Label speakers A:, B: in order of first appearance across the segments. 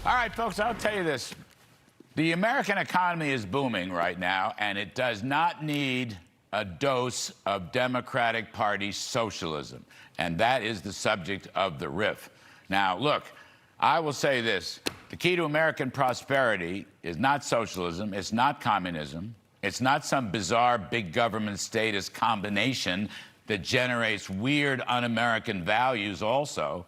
A: All right, folks, I'll tell you this. The American economy is booming right now, and it does not need a dose of Democratic Party socialism. And that is the subject of the riff. Now, look, I will say this. The key to American prosperity is not socialism. It's not communism. It's not some bizarre big government status combination that generates weird un-American values also.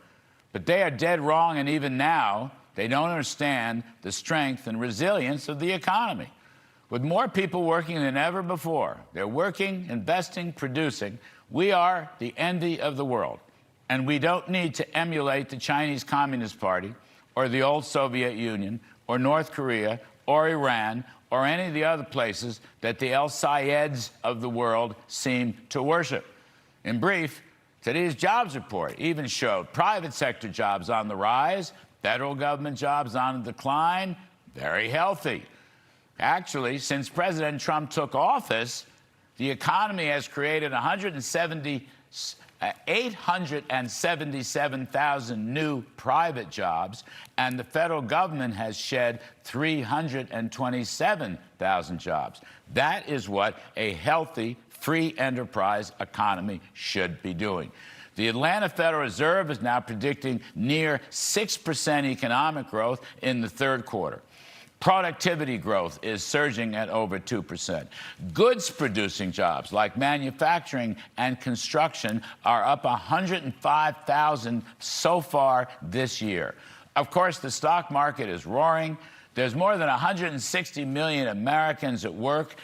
A: But they are dead wrong, and even now, they don't understand the strength and resilience of the economy. With more people working than ever before, they're working, investing, producing. We are the envy of the world. And we don't need to emulate the Chinese Communist Party or the old Soviet Union or North Korea or Iran or any of the other places that the El Sayeds of the world seem to worship. In brief, today's jobs report even showed private sector jobs on the rise, federal government jobs on the decline, very healthy. Actually, since President Trump took office, the economy has created 877,000 new private jobs, and the federal government has shed 327,000 jobs. That is what a healthy, free enterprise economy should be doing. The Atlanta Federal Reserve is now predicting near 6% economic growth in the third quarter. Productivity growth is surging at over 2%. Goods-producing jobs like manufacturing and construction are up 105,000 so far this year. Of course, the stock market is roaring. There's more than 160 million Americans at work.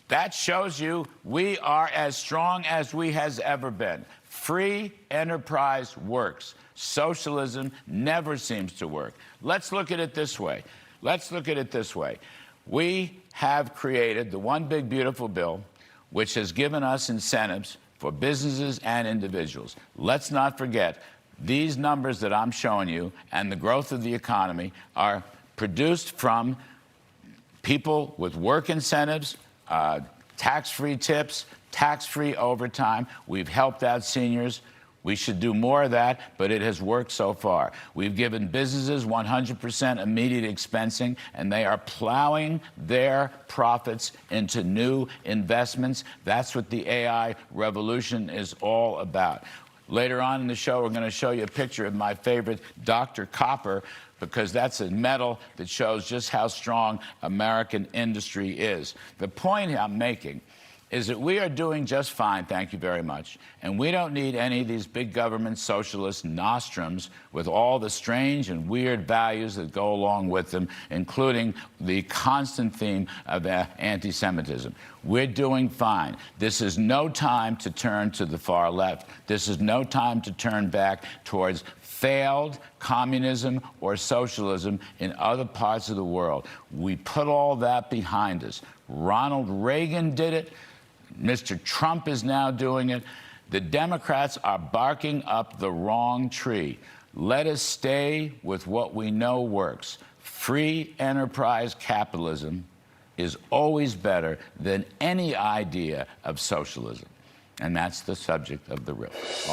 A: That shows you we are as strong as we has ever been. Free enterprise works. Socialism never seems to work. Let's look at it this way. We have created the One Big Beautiful Bill, which has given us incentives for businesses and individuals. Let's not forget, these numbers that I'm showing you and the growth of the economy are produced from people with work incentives, tax-free tips, tax-free overtime. We've helped out seniors. We should do more of that, but it has worked so far. We've given businesses 100% immediate expensing, and they are plowing their profits into new investments. That's what the AI revolution is all about. Later on in the show, we're going to show you a picture of my favorite Dr. Copper, because that's a metal that shows just how strong American industry is. The point I'm making is that we are doing just fine, thank you very much, and we don't need any of these big government socialist nostrums with all the strange and weird values that go along with them, including the constant theme of anti-Semitism. We're doing fine. This is no time to turn to the far left. This is no time to turn back towards failed communism or socialism in other parts of the world. We put all that behind us. Ronald Reagan did it. Mr. Trump is now doing it. The Democrats are barking up the wrong tree. Let us stay with what we know works. Free enterprise capitalism is always better than any idea of socialism. And that's the subject of the riff.